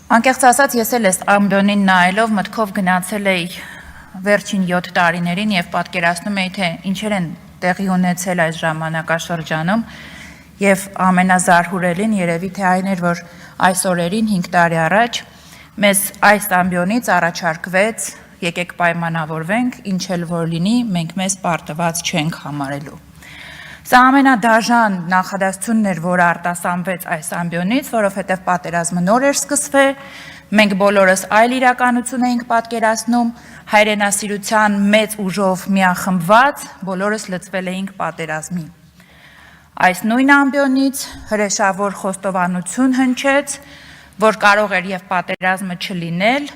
Անկեղծ ասած, ես էլ այս ամբիոնին նայելով մտքով գնացել էի վերջին 7 տարիներին եւ պատկերացնում էի, թե ինչեր են տեղի ունեցել այս ժամանակաշրջանում եւ ամենազարհուրելին երևի թե այն էր, որ այս օրերին 5 տարի առաջ մեզ այս ամբիոնից առաջարկվեց եկեք պայմանավորվենք, ինչ էլ որ լինի, մենք մեզ պարտված չենք համարելու։ Սա ամենադաժան նախադասությունն էր, որը արտասանվեց այս ամբիոնից, որովհետև պատերազմը նոր էր սկսվել, մենք բոլորս այլ իրականություն էինք պատկերացնում, հայրենասիրության մեծ ուժով միախմբված, բոլորս լծվել էինք պատերազմի։ Այս նույն ամբիոնից հրեշավոր խոստովանություն հնչեց, որ կարող էր եւ պատերազմը չլինել,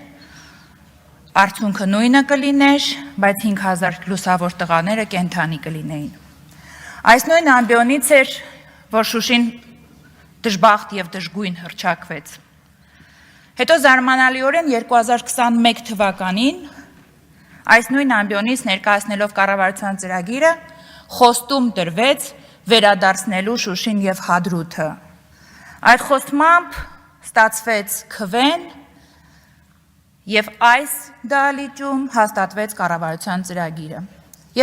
արդյունքը նույնը կլիներ, բայց 5000 լուսավոր տղաները կենդանի կլինեին։ Այս նույն ամբիոնից էր, որ Շուշին դժբախտ եւ դժգույն հռչակվեց։ Հետո զարմանալիորեն 2021 թվականին այս նույն ամբիոնից ներկայացնելով կառավարության ծրագիրը խոստում տրվեց վերադարձնելու Շուշին եւ Հադրութը։ Այդ խոստմամբ ստացվեց քվեն եւ այս դահլիճում հաստատվեց կառավարության ծրագիրը։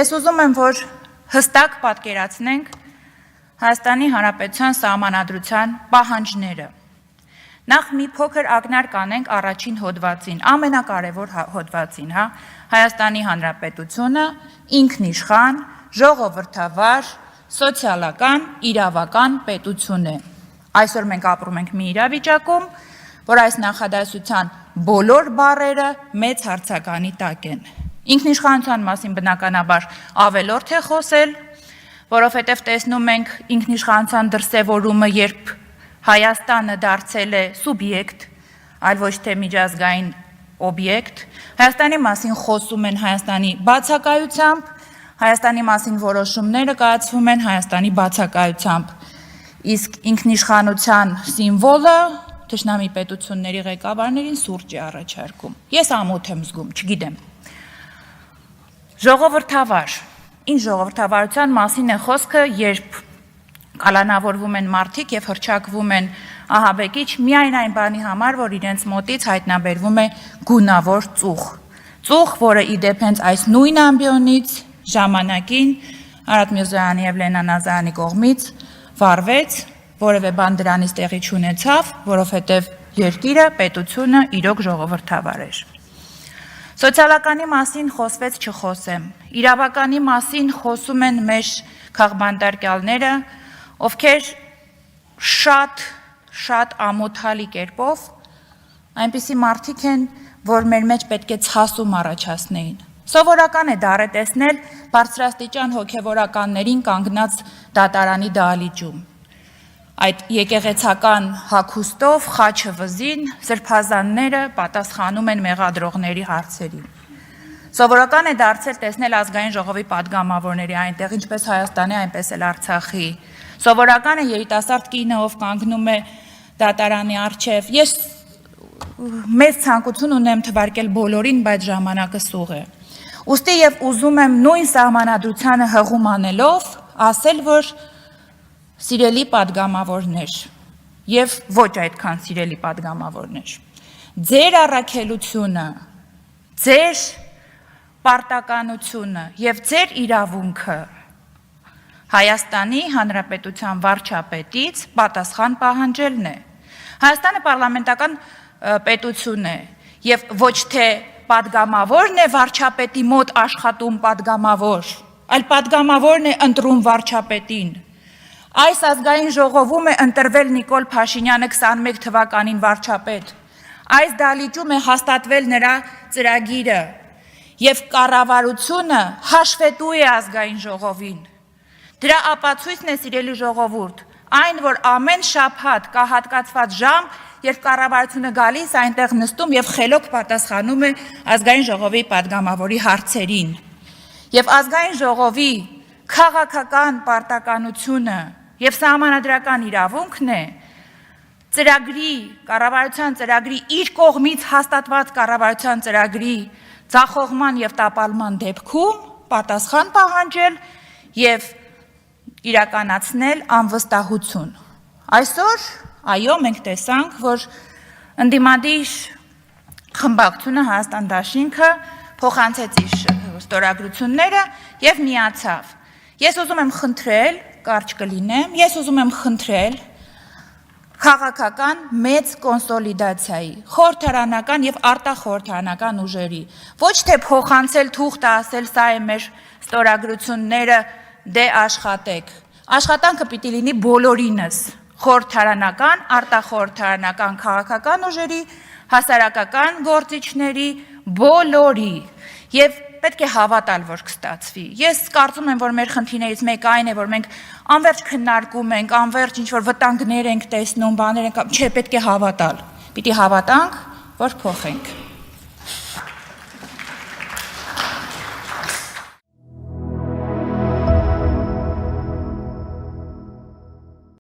Ես ուզում եմ, որ հստակ պատկերացնենք Հայաստանի Հանրապետության սահմանադրության պահանջները։ Նախ մի փոքր ակնարկ անենք առաջին հոդվածին, ամենակարևոր հոդվածին, Հայաստանի Հանրապետությունը ինքնիշխան, ժողովրդավար, սոցիալական, իրավական պետություն է։ Այսօր մենք ապրում ենք մի իրավիճակում, որ այս նախադասության բոլոր բառերը մեծ հարցականի տակ են։ Ինքնիշխանության մասին բնականաբար ավելորդ է խոսել, որովհետև տեսնում ենք ինքնիշխանության դրսևորումը, երբ Հայաստանը դարձել է սուբյեկտ, այլ ոչ թե միջազգային օբյեկտ, Հայաստանի մասին խոսում են Հայաստանի բացակայությամբ, Հայաստանի մասին որոշումները կայացվում են Հայաստանի բացակայությամբ, իսկ ինքնիշխանության սիմվոլը թշնամի պետությունների ղեկավարներին սուրճ է առաջարկում։ Ես ամոթ եմ զգում, չգիտեմ։ Ժողովրդավար, ինչ ժողովրդավարության մասին է խոսքը, երբ կալանավորվում են մարդիկ եւ հռչակվում են ահաբեկիչ միայն այն բանի համար, որ իրենց մոտից հայտնաբերվում է գունավոր ծուխ։ Ծուխ, որը իդեպ հենց այս նույն ամբիոնից ժամանակին Արադ Միրզոյանի եւ Լենա Նազարյանի կողմից վարվեց, որևէ բան դրանից տեղի չունեցավ, որովհետեւ երկիրը, պետությունը իրոք ժողովրդավար էր։ Սոցիալականի մասին խոսվեց չխոսեմ, իրավականի մասին խոսում են մեր քաղբանտարկյալները, ովքեր շատ ամոթալի կերպով այնպիսի մարդիկ են, որ մեր մեջ պետք է ցասում առաջացնեին։ Սովորական է դառը տեսնել բարձրաստիճան հոգևորականներին կանգնած դատարանի դահլիճում։ Այդ եկեղեցական հագուստով, խաչը վզին, սրբազանները պատասխանում են մեղադրողների հարցերին։ Սովորական է դարձել տեսնել ազգային ժողովի падգամավորների այնտեղ, ինչպես Հայաստանի, այնպես էլ Արցախի։ Սովորական է երիտասարդ կինը, ով կանգնում է դատարանի առջև։ Ես մեծ ցանկություն ունեմ թվարկել բոլորին, բայց ժամանակը սուղ է։ Ուստի եւ ուզում եմ նույն սահմանադրությանը հղում անելով ասել, որ սիրելի падգամավորներ եւ ոչ այդքան սիրելի падգամավորներ, ձեր առաքելությունը, ձեր պարտականությունը եւ ձեր իրավունքը Հայաստանի Հանրապետության վարչապետից պատասխան պահանջելն է։ Հայաստանը պարլամենտական պետություն է եւ ոչ թե падգամավորն է վարչապետի մոտ աշխատում падգամավոր, այլ падգամավորն է ընտրում վարչապետին։ Այս ազգային ժողովում է ընտրվել Նիկոլ Փաշինյանը 21 թվականին վարչապետ։ Այս դահլիճում է հաստատվել նրա ծրագիրը եւ կառավարությունը հաշվետու է ազգային ժողովին։ Դրա ապացույցն է, սիրելի ժողովուրդ, այն, որ ամեն շաբաթ կա հատկացված ժամ, երբ կառավարությունը գալիս այնտեղ նստում եւ խելոք պատասխանում է ազգային ժողովի падգամավորի հարցերին։ Եվ ազգային ժողովի քաղաքական պարտականությունը եւ սահմանադրական իրավունքն է ծրագրի, կառավարության ծրագրի իր կողմից հաստատված կառավարության ծրագրի ձախողման եւ տապալման դեպքում պատասխան պահանջել եւ իրականացնել անվստահություն։ Այսօր, այո, մենք տեսանք, որ ընդդիմադիր խմբակցությունը Հայաստան դաշինքը փոխանցեց իր ստորագրությունները եւ միացավ։ Ես ուզում եմ խնդրել, կարճ կլինեմ, ես ուզում եմ խնդրել քաղաքական մեծ կոնսոլիդացիայի, խորհրդարանական եւ արտախորհրդարանական ուժերի, ոչ թե փոխանցել թուղթ ասել, սա է մեր ստորագրությունները, դե աշխատեք։ Աշխատանքը պիտի լինի բոլորինս, խորհրդարանական, արտախորհրդարանական քաղաքական ուժերի, հասարակական գործիչների, բոլորի եւ պետք է հավատալ, որ կստացվի։ Ես կարծում եմ, որ մեր խնդիրներից մեկը այն է, որ մենք անverջ քննարկում ենք, անverջ ինչ-որ վտանգներ ենք տեսնում, բաներ ենք, չէ, պետք է հավատալ։ Պիտի հավատանք, որ փոխենք։